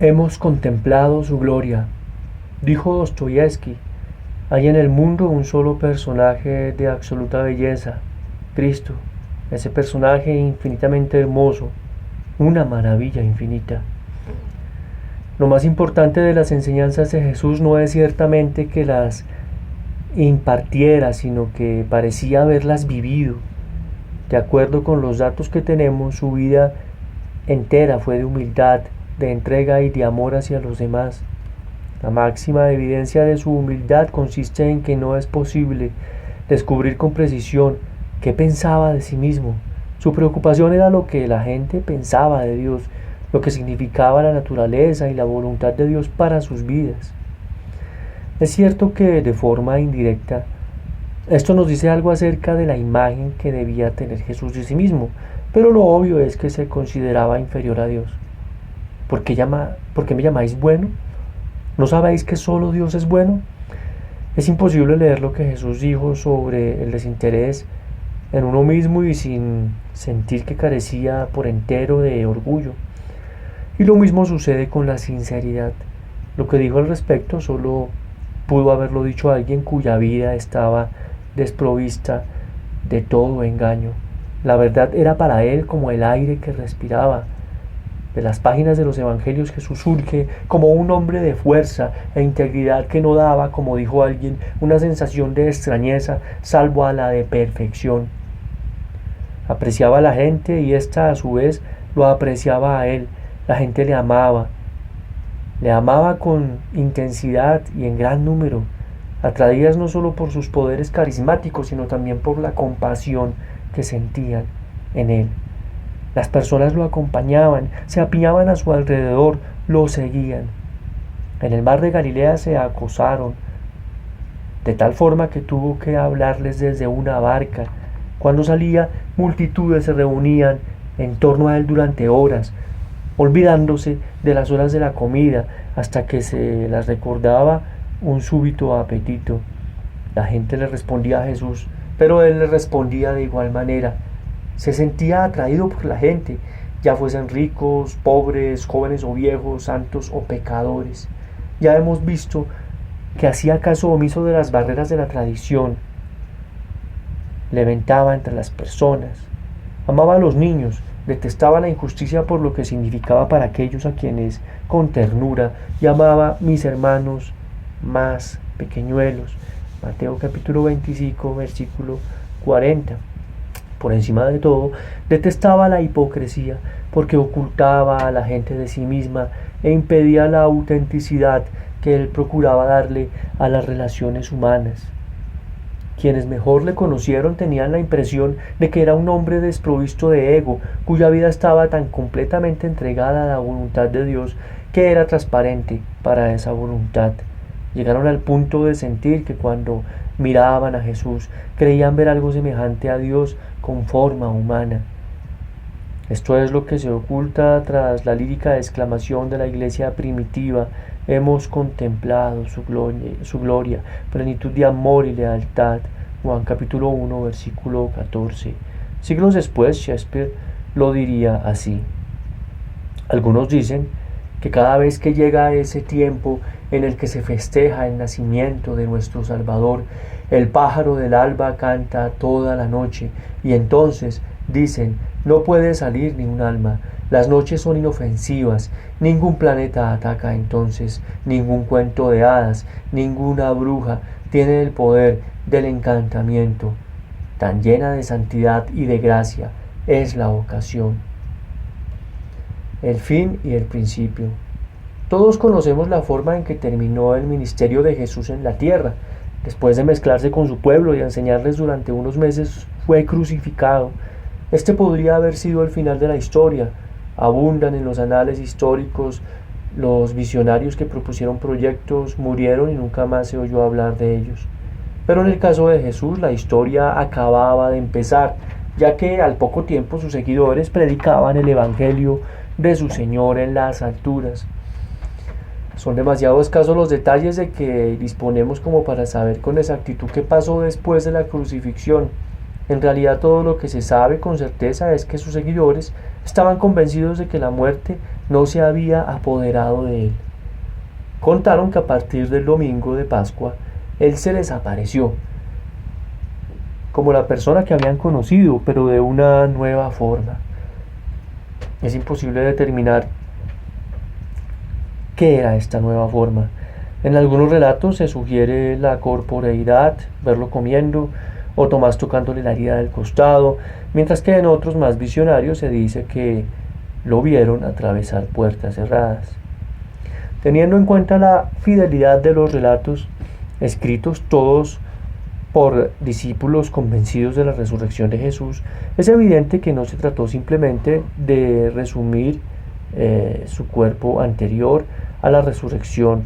Hemos contemplado su gloria, dijo Dostoyevsky. Hay en el mundo un solo personaje de absoluta belleza, Cristo, ese personaje infinitamente hermoso, una maravilla infinita. Lo más importante de las enseñanzas de Jesús no es ciertamente que las impartiera, sino que parecía haberlas vivido. De acuerdo con los datos que tenemos, su vida entera fue de humildad, de entrega y de amor hacia los demás. La máxima evidencia de su humildad consiste en que no es posible descubrir con precisión qué pensaba de sí mismo. Su preocupación era lo que la gente pensaba de Dios, lo que significaba la naturaleza y la voluntad de Dios para sus vidas. Es cierto que de forma indirecta esto nos dice algo acerca de la imagen que debía tener Jesús de sí mismo, pero lo obvio es que se consideraba inferior a Dios. ¿Por qué me llamáis bueno? ¿No sabéis que solo Dios es bueno? Es imposible leer lo que Jesús dijo sobre el desinterés en uno mismo y sin sentir que carecía por entero de orgullo. Y lo mismo sucede con la sinceridad. Lo que dijo al respecto solo pudo haberlo dicho alguien cuya vida estaba desprovista de todo engaño. La verdad era para él como el aire que respiraba. De las páginas de los evangelios Jesús surge como un hombre de fuerza e integridad que no daba, como dijo alguien, una sensación de extrañeza salvo a la de perfección. Apreciaba a la gente y ésta a su vez lo apreciaba a él. La gente le amaba con intensidad y en gran número, atraídas no solo por sus poderes carismáticos, sino también por la compasión que sentían en él. Las personas lo acompañaban, se apiñaban a su alrededor, lo seguían. En el mar de Galilea se acosaron, de tal forma que tuvo que hablarles desde una barca. Cuando salía, multitudes se reunían en torno a él durante horas, olvidándose de las horas de la comida, hasta que se las recordaba un súbito apetito. La gente le respondía a Jesús, pero él le respondía de igual manera. Se sentía atraído por la gente, ya fuesen ricos, pobres, jóvenes o viejos, santos o pecadores. Ya hemos visto que hacía caso omiso de las barreras de la tradición. Le aventaba entre las personas. Amaba a los niños, detestaba la injusticia por lo que significaba para aquellos a quienes con ternura llamaba mis hermanos más pequeñuelos. Mateo capítulo 25, versículo 40. Por encima de todo, detestaba la hipocresía, porque ocultaba a la gente de sí misma e impedía la autenticidad que él procuraba darle a las relaciones humanas. Quienes mejor le conocieron tenían la impresión de que era un hombre desprovisto de ego, cuya vida estaba tan completamente entregada a la voluntad de Dios que era transparente para esa voluntad. Llegaron al punto de sentir que cuando miraban a Jesús creían ver algo semejante a Dios con forma humana. Esto es lo que se oculta tras la lírica exclamación de la iglesia primitiva: hemos contemplado su gloria, plenitud de amor y lealtad. Juan capítulo 1, versículo 14. Siglos después, Shakespeare lo diría así. Algunos dicen que cada vez que llega ese tiempo en el que se festeja el nacimiento de nuestro Salvador, el pájaro del alba canta toda la noche, y entonces dicen, no puede salir ni un alma, las noches son inofensivas, ningún planeta ataca entonces, ningún cuento de hadas, ninguna bruja tiene el poder del encantamiento. Tan llena de santidad y de gracia es la ocasión. El fin y el principio. Todos conocemos la forma en que terminó el ministerio de Jesús en la tierra. Después de mezclarse con su pueblo y enseñarles durante unos meses, fue crucificado. Este podría haber sido el final de la historia. Abundan en los anales históricos los visionarios que propusieron proyectos, murieron y nunca más se oyó hablar de ellos. Pero en el caso de Jesús, la historia acababa de empezar, ya que al poco tiempo sus seguidores predicaban el evangelio de su Señor en las alturas. Son demasiado escasos los detalles de que disponemos como para saber con exactitud qué pasó después de la crucifixión. En realidad todo lo que se sabe con certeza es que sus seguidores Estaban convencidos de que la muerte no se había apoderado de él. Contaron que a partir del domingo de Pascua, él se les apareció, como la persona que habían conocido, pero de una nueva forma. Es imposible determinar qué era esta nueva forma. En algunos relatos se sugiere la corporeidad, verlo comiendo, o Tomás tocándole la herida del costado, mientras que en otros más visionarios se dice que lo vieron atravesar puertas cerradas. Teniendo en cuenta la fidelidad de los relatos escritos todos por discípulos convencidos de la resurrección de Jesús, es evidente que no se trató simplemente de resumir su cuerpo anterior a la resurrección,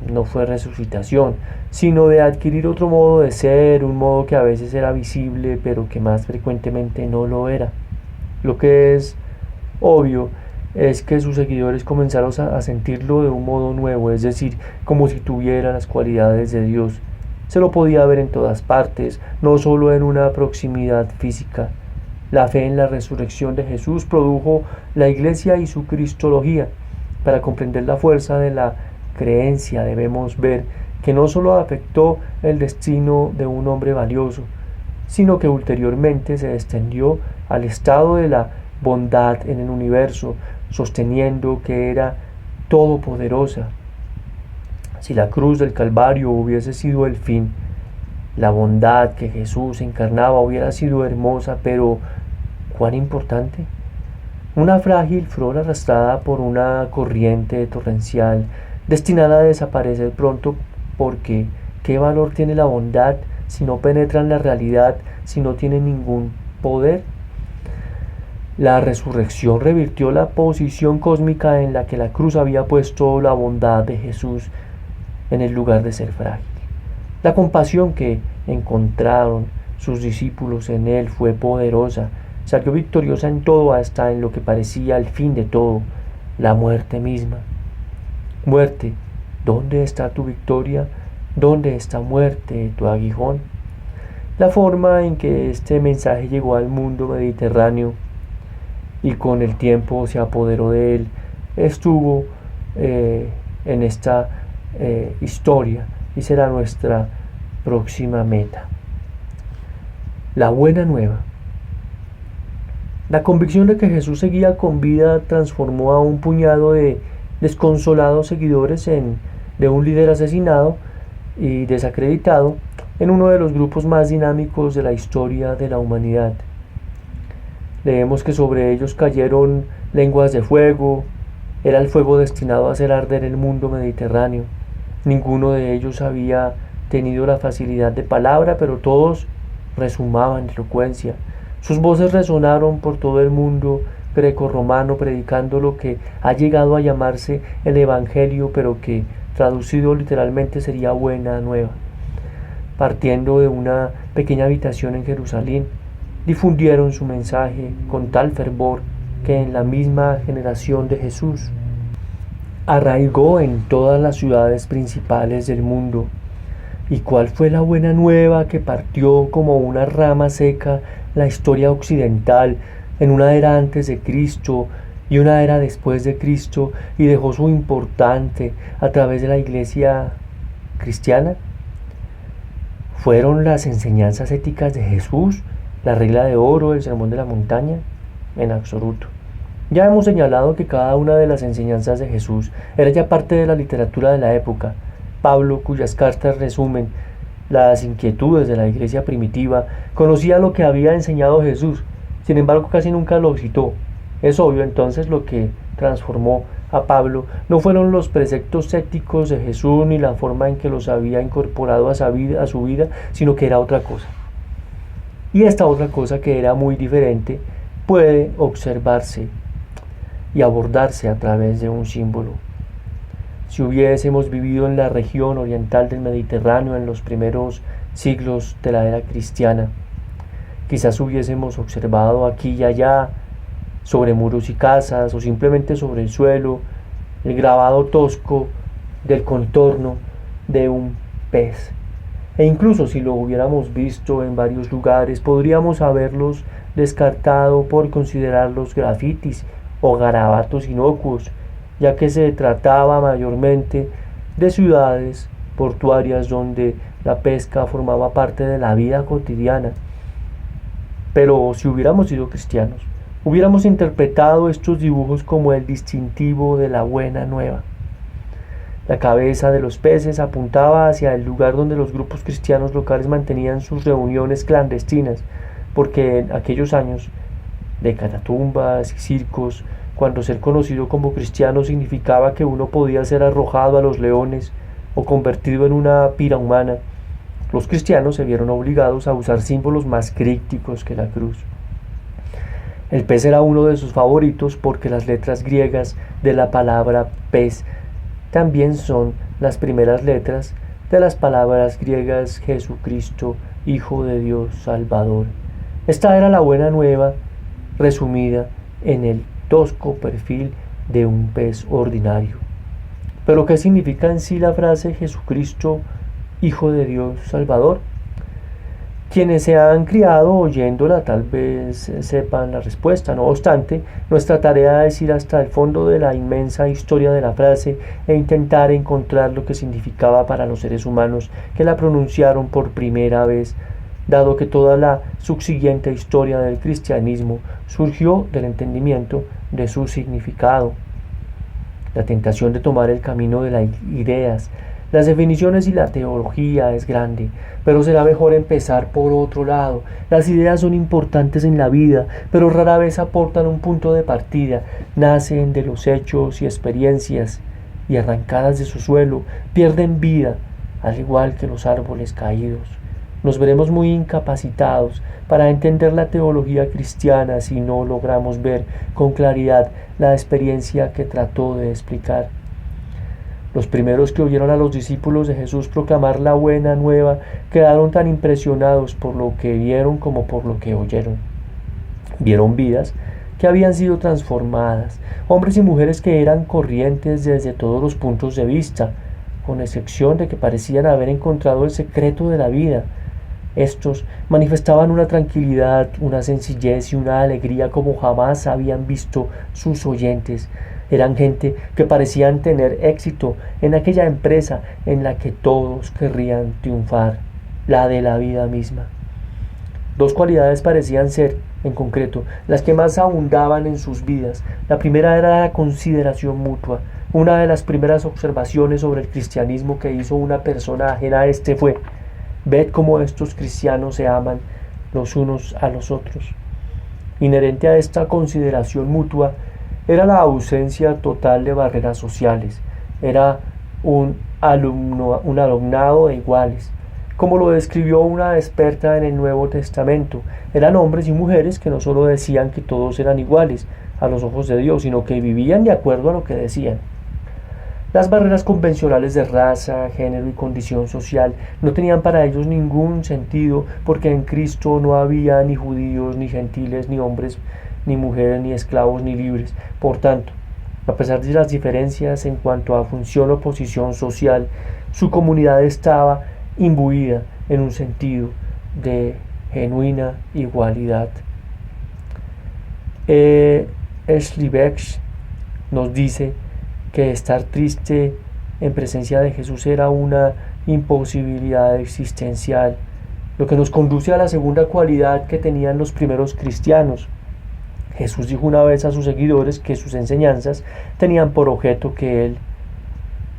no fue resucitación, sino de adquirir otro modo de ser, un modo que a veces era visible, pero que más frecuentemente no lo era. Lo que es obvio es que sus seguidores comenzaron a sentirlo de un modo nuevo, es decir, como si tuviera las cualidades de Dios. Se lo podía ver en todas partes, no solo en una proximidad física. La fe en la resurrección de Jesús produjo la Iglesia y su cristología. Para comprender la fuerza de la creencia debemos ver que no solo afectó el destino de un hombre valioso, sino que ulteriormente se extendió al estado de la bondad en el universo, sosteniendo que era todopoderosa. Si la cruz del Calvario hubiese sido el fin, la bondad que Jesús encarnaba hubiera sido hermosa, pero ¿cuán importante? Una frágil flor arrastrada por una corriente torrencial, destinada a desaparecer pronto, porque ¿qué valor tiene la bondad si no penetra en la realidad, si no tiene ningún poder? La resurrección revirtió la posición cósmica en la que la cruz había puesto la bondad de Jesús en el lugar de ser frágil. La compasión que encontraron sus discípulos en él fue poderosa, salió victoriosa en todo, hasta en lo que parecía el fin de todo, la muerte misma. Muerte, ¿dónde está tu victoria? ¿Dónde está, muerte, tu aguijón? La forma en que este mensaje llegó al mundo mediterráneo y con el tiempo se apoderó de él, estuvo en esta historia y será nuestra próxima meta. La buena nueva. La convicción de que Jesús seguía con vida transformó a un puñado de desconsolados seguidores de un líder asesinado y desacreditado en uno de los grupos más dinámicos de la historia de la humanidad. Leemos que sobre ellos cayeron lenguas de fuego, era el fuego destinado a hacer arder el mundo mediterráneo. Ninguno de ellos había tenido la facilidad de palabra, pero todos resumaban elocuencia. Sus voces resonaron por todo el mundo grecorromano, predicando lo que ha llegado a llamarse el Evangelio, pero que traducido literalmente sería buena nueva. Partiendo de una pequeña habitación en Jerusalén, difundieron su mensaje con tal fervor que en la misma generación de Jesús arraigó en todas las ciudades principales del mundo. ¿Y cuál fue la buena nueva que partió como una rama seca la historia occidental en una era antes de Cristo y una era después de Cristo y dejó su importante a través de la iglesia cristiana? ¿Fueron las enseñanzas éticas de Jesús, la regla de oro, el sermón de la montaña? En absoluto. Ya hemos señalado que cada una de las enseñanzas de Jesús era ya parte de la literatura de la época. Pablo, cuyas cartas resumen las inquietudes de la iglesia primitiva, conocía lo que había enseñado Jesús, sin embargo casi nunca lo citó. Es obvio entonces lo que transformó a Pablo no fueron los preceptos éticos de Jesús ni la forma en que los había incorporado a su vida, sino que era otra cosa. Y esta otra cosa, que era muy diferente, puede observarse y abordarse a través de un símbolo. Si hubiésemos vivido en la región oriental del Mediterráneo en los primeros siglos de la era cristiana, quizás hubiésemos observado aquí y allá, sobre muros y casas, o simplemente sobre el suelo, el grabado tosco del contorno de un pez. E incluso si lo hubiéramos visto en varios lugares, podríamos haberlos descartado por considerarlos grafitis o garabatos inocuos, ya que se trataba mayormente de ciudades portuarias donde la pesca formaba parte de la vida cotidiana. Pero si hubiéramos sido cristianos, hubiéramos interpretado estos dibujos como el distintivo de la buena nueva. La cabeza de los peces apuntaba hacia el lugar donde los grupos cristianos locales mantenían sus reuniones clandestinas, porque en aquellos años de catatumbas y circos, cuando ser conocido como cristiano significaba que uno podía ser arrojado a los leones o convertido en una pira humana, los cristianos se vieron obligados a usar símbolos más crípticos que la cruz. El pez era uno de sus favoritos porque las letras griegas de la palabra pez también son las primeras letras de las palabras griegas Jesucristo, Hijo de Dios, Salvador. Esta era la buena nueva resumida en el tosco perfil de un pez ordinario. Pero ¿qué significa en sí la frase Jesucristo, Hijo de Dios, Salvador? Quienes se han criado oyéndola tal vez sepan la respuesta. No obstante, nuestra tarea es ir hasta el fondo de la inmensa historia de la frase e intentar encontrar lo que significaba para los seres humanos que la pronunciaron por primera vez, dado que toda la subsiguiente historia del cristianismo surgió del entendimiento de su significado. La tentación de tomar el camino de las ideas, las definiciones y la teología es grande, pero será mejor empezar por otro lado. Las ideas son importantes en la vida, pero rara vez aportan un punto de partida. Nacen de los hechos y experiencias y arrancadas de su suelo, pierden vida, al igual que los árboles caídos. Nos veremos muy incapacitados para entender la teología cristiana si no logramos ver con claridad la experiencia que trató de explicar. Los primeros que oyeron a los discípulos de Jesús proclamar la buena nueva quedaron tan impresionados por lo que vieron como por lo que oyeron. Vieron vidas que habían sido transformadas, hombres y mujeres que eran corrientes desde todos los puntos de vista, con excepción de que parecían haber encontrado el secreto de la vida. Estos manifestaban una tranquilidad, una sencillez y una alegría como jamás habían visto sus oyentes. Eran gente que parecían tener éxito en aquella empresa en la que todos querrían triunfar, la de la vida misma. Dos cualidades parecían ser, en concreto, las que más abundaban en sus vidas. La primera era la consideración mutua. Una de las primeras observaciones sobre el cristianismo que hizo una persona ajena a este fue: ved cómo estos cristianos se aman los unos a los otros. Inherente a esta consideración mutua era la ausencia total de barreras sociales. Era un alumnado de iguales, como lo describió una experta en el Nuevo Testamento. Eran hombres y mujeres que no solo decían que todos eran iguales a los ojos de Dios, sino que vivían de acuerdo a lo que decían. Las barreras convencionales de raza, género y condición social no tenían para ellos ningún sentido, porque en Cristo no había ni judíos, ni gentiles, ni hombres, ni mujeres, ni esclavos, ni libres. Por tanto, a pesar de las diferencias en cuanto a función o posición social, su comunidad estaba imbuida en un sentido de genuina igualdad. Schleiermacher nos dice que estar triste en presencia de Jesús era una imposibilidad existencial, lo que nos conduce a la segunda cualidad que tenían los primeros cristianos. Jesús dijo una vez a sus seguidores que sus enseñanzas tenían por objeto que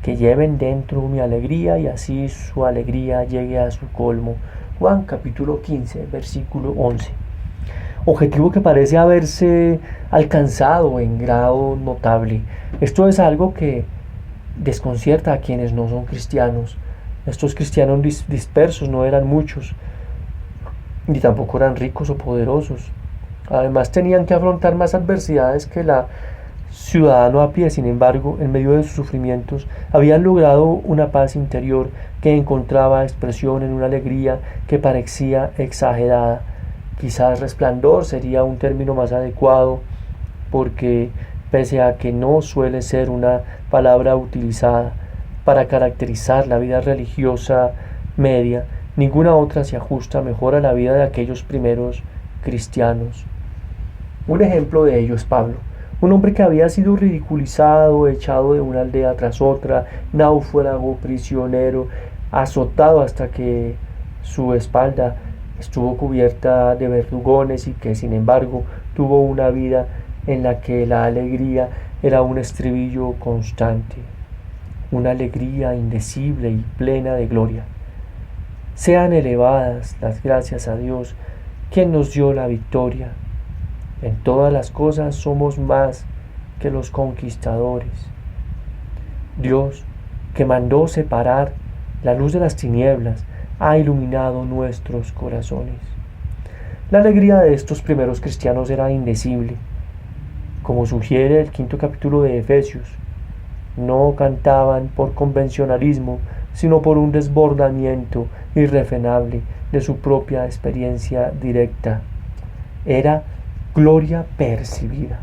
lleven dentro mi alegría y así su alegría llegue a su colmo. Juan capítulo 15, versículo 11. Objetivo que parece haberse alcanzado en grado notable. Esto es algo que desconcierta a quienes no son cristianos. Estos cristianos dispersos no eran muchos, ni tampoco eran ricos o poderosos. Además tenían que afrontar más adversidades que la ciudadano a pie. Sin embargo, en medio de sus sufrimientos, habían logrado una paz interior que encontraba expresión en una alegría que parecía exagerada. Quizás resplandor sería un término más adecuado, porque pese a que no suele ser una palabra utilizada para caracterizar la vida religiosa media, ninguna otra se ajusta mejor a la vida de aquellos primeros cristianos. Un ejemplo de ello es Pablo, un hombre que había sido ridiculizado, echado de una aldea tras otra, náufrago, prisionero, azotado hasta que su espalda estuvo cubierta de verdugones y que sin embargo tuvo una vida en la que la alegría era un estribillo constante, una alegría indecible y plena de gloria. Sean elevadas las gracias a Dios, quien nos dio la victoria. En todas las cosas somos más que los conquistadores. Dios, que mandó separar la luz de las tinieblas, ha iluminado nuestros corazones. La alegría de estos primeros cristianos era indecible. Como sugiere el 5º capítulo de Efesios, no cantaban por convencionalismo, sino por un desbordamiento irrefrenable de su propia experiencia directa. Era gloria percibida.